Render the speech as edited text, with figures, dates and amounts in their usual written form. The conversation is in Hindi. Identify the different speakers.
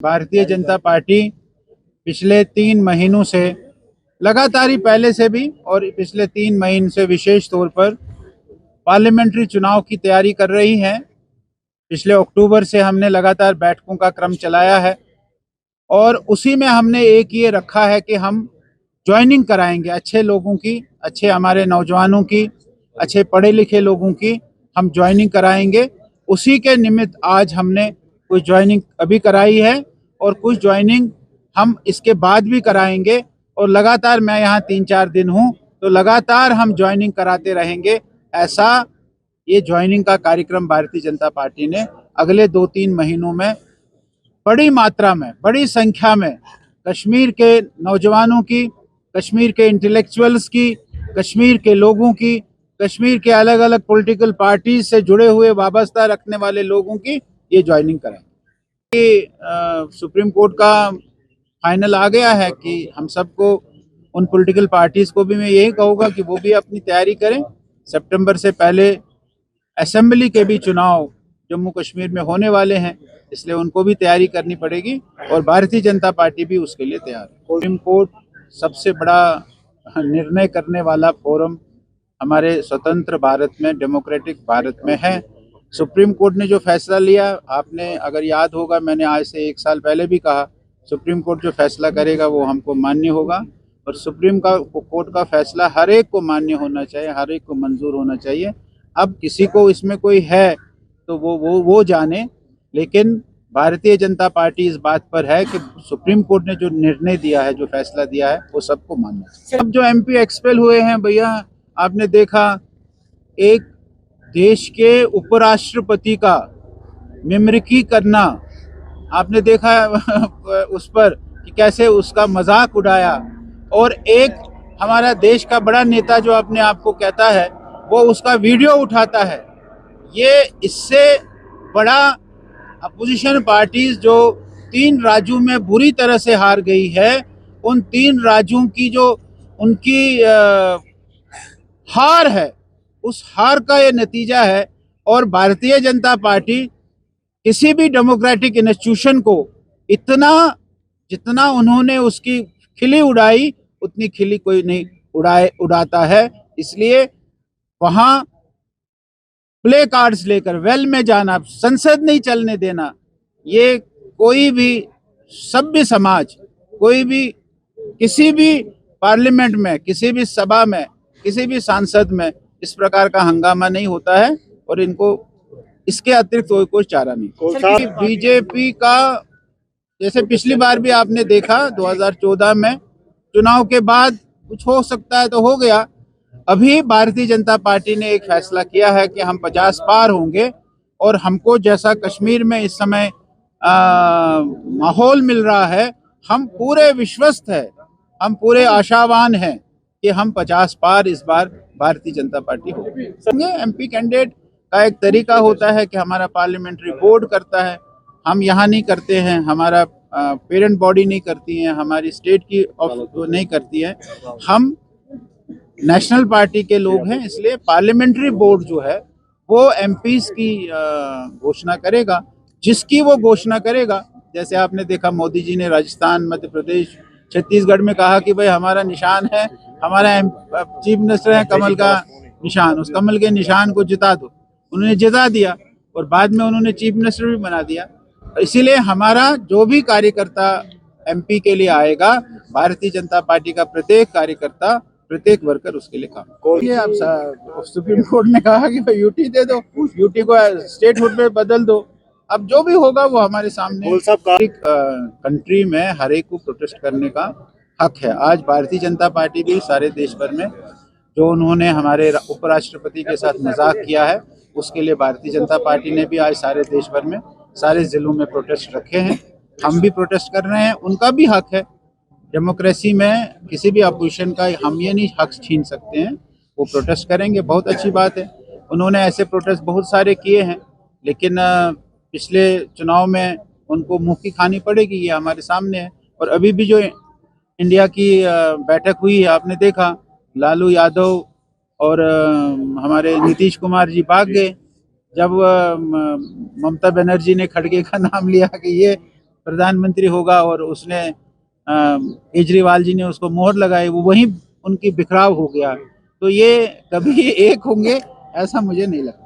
Speaker 1: भारतीय जनता पार्टी पिछले 3 महीनों से लगातार ही पहले से भी और पिछले 3 महीने से विशेष तौर पर पार्लियामेंट्री चुनाव की तैयारी कर रही है। पिछले अक्टूबर से हमने लगातार बैठकों का क्रम चलाया है और उसी में हमने एक ये रखा है कि हम ज्वाइनिंग कराएंगे अच्छे लोगों की, अच्छे हमारे नौजवानों की, अच्छे पढ़े लिखे लोगों की हम ज्वाइनिंग कराएंगे। उसी के निमित्त आज हमने कुछ ज्वाइनिंग अभी कराई है और कुछ ज्वाइनिंग हम इसके बाद भी कराएंगे और लगातार मैं यहाँ 3-4 दिन हूँ तो लगातार हम ज्वाइनिंग कराते रहेंगे। ऐसा ये ज्वाइनिंग का कार्यक्रम भारतीय जनता पार्टी ने अगले 2-3 महीनों में बड़ी मात्रा में, बड़ी संख्या में कश्मीर के नौजवानों की, कश्मीर के इंटेलेक्चुअल्स की, कश्मीर के लोगों की, कश्मीर के अलग अलग पॉलिटिकल पार्टी से जुड़े हुए वाबस्ता रखने वाले लोगों की ये ज्वाइनिंग करेंगे। सुप्रीम कोर्ट का फाइनल आ गया है कि हम सबको, उन पॉलिटिकल पार्टीज को भी मैं यही कहूँगा कि वो भी अपनी तैयारी करें। सितंबर से पहले असेंबली के भी चुनाव जम्मू कश्मीर में होने वाले हैं, इसलिए उनको भी तैयारी करनी पड़ेगी और भारतीय जनता पार्टी भी उसके लिए तैयार है। सुप्रीम कोर्ट सबसे बड़ा निर्णय करने वाला फोरम हमारे स्वतंत्र भारत में, डेमोक्रेटिक भारत में है। सुप्रीम कोर्ट ने जो फैसला लिया, आपने अगर याद होगा, मैंने आज से 1 साल पहले भी कहा, सुप्रीम कोर्ट जो फैसला करेगा वो हमको मान्य होगा और सुप्रीम कोर्ट का फैसला हर एक को मान्य होना चाहिए, हर एक को मंजूर होना चाहिए। अब किसी को इसमें कोई है तो वो जाने, लेकिन भारतीय जनता पार्टी इस बात पर है कि सुप्रीम कोर्ट ने जो निर्णय दिया है, जो फैसला दिया है, वो सबको मानना चाहिए। अब जो एमपी एक्सपेल हुए हैं भैया, आपने देखा एक देश के उपराष्ट्रपति का मिमिक्री करना, आपने देखा उस पर कि कैसे उसका मजाक उड़ाया और एक हमारा देश का बड़ा नेता जो अपने आप को कहता है वो उसका वीडियो उठाता है। ये इससे बड़ा अपोजिशन पार्टीज जो 3 राज्यों में बुरी तरह से हार गई है, उन 3 राज्यों की जो उनकी हार है, उस हार का ये नतीजा है। और भारतीय जनता पार्टी किसी भी डेमोक्रेटिक इंस्टीट्यूशन को इतना, जितना उन्होंने उसकी खिल्ली उड़ाई, उतनी खिल्ली कोई नहीं उड़ाता है। इसलिए वहां प्ले कार्ड्स लेकर वेल में जाना, संसद नहीं चलने देना, ये कोई भी सभ्य समाज, कोई भी किसी भी पार्लियामेंट में, किसी भी सभा में, किसी भी सांसद में इस प्रकार का हंगामा नहीं होता है और इनको इसके अतिरिक्त कोई चारा नहीं। बीजेपी का, जैसे पिछली बार भी आपने देखा 2014 में चुनाव के बाद कुछ हो सकता है तो हो गया। अभी भारतीय जनता पार्टी ने एक फैसला किया है कि हम 50 पार होंगे और हमको जैसा कश्मीर में इस समय माहौल मिल रहा है, हम पूरे विश्वस्त है, हम पूरे आशावान हैं कि हम 50 पार इस बार भारतीय जनता पार्टी होगी। एमपी कैंडिडेट का एक तरीका होता है कि हमारा पार्लियामेंट्री बोर्ड करता है, हम यहाँ नहीं करते हैं, हमारा पेरेंट बॉडी नहीं करती है, हमारी स्टेट की नहीं करती है, हम नेशनल पार्टी के लोग हैं। इसलिए पार्लियामेंट्री बोर्ड जो है वो एमपीज की घोषणा करेगा, जिसकी वो घोषणा करेगा। जैसे आपने देखा मोदी जी ने राजस्थान, मध्य प्रदेश, छत्तीसगढ़ में कहा कि भाई हमारा निशान है, हमारा चीफ मिनिस्टर है कमल का निशान, उस कमल के निशान को जिता दो। उन्होंने जिता दिया और बाद में उन्होंने चीफ मिनिस्टर भी बना दिया। इसीलिए हमारा जो भी कार्यकर्ता एमपी के लिए आएगा, भारतीय जनता पार्टी का प्रत्येक कार्यकर्ता, प्रत्येक वर्कर उसके लिए काम। ये आप सुप्रीम कोर्ट ने कहा कि भाई यूटी दे दो, यूटी को स्टेटहुड में बदल दो। अब जो भी होगा वो हमारे सामने। कंट्री में हर एक को प्रोटेस्ट करने का हक है। आज भारतीय जनता पार्टी भी सारे देश भर में, जो उन्होंने हमारे उपराष्ट्रपति के साथ मजाक किया है, उसके लिए भारतीय जनता पार्टी ने भी आज सारे देश भर में, सारे जिलों में प्रोटेस्ट रखे हैं। हम भी प्रोटेस्ट कर रहे हैं, उनका भी हक है। डेमोक्रेसी में किसी भी अपोजिशन का हम ये नहीं हक छीन सकते हैं, वो प्रोटेस्ट करेंगे, बहुत अच्छी बात है। उन्होंने ऐसे प्रोटेस्ट बहुत सारे किए हैं, लेकिन पिछले चुनाव में उनको मुँह की खानी पड़ेगी, ये हमारे सामने है। और अभी भी जो इंडिया की बैठक हुई है, आपने देखा लालू यादव और हमारे नीतीश कुमार जी भाग गए जब ममता बनर्जी ने खड़गे का नाम लिया कि ये प्रधानमंत्री होगा और उसने केजरीवाल जी ने उसको मोहर लगाई, वो वहीं उनकी बिखराव हो गया। तो ये कभी एक होंगे ऐसा मुझे नहीं लगता।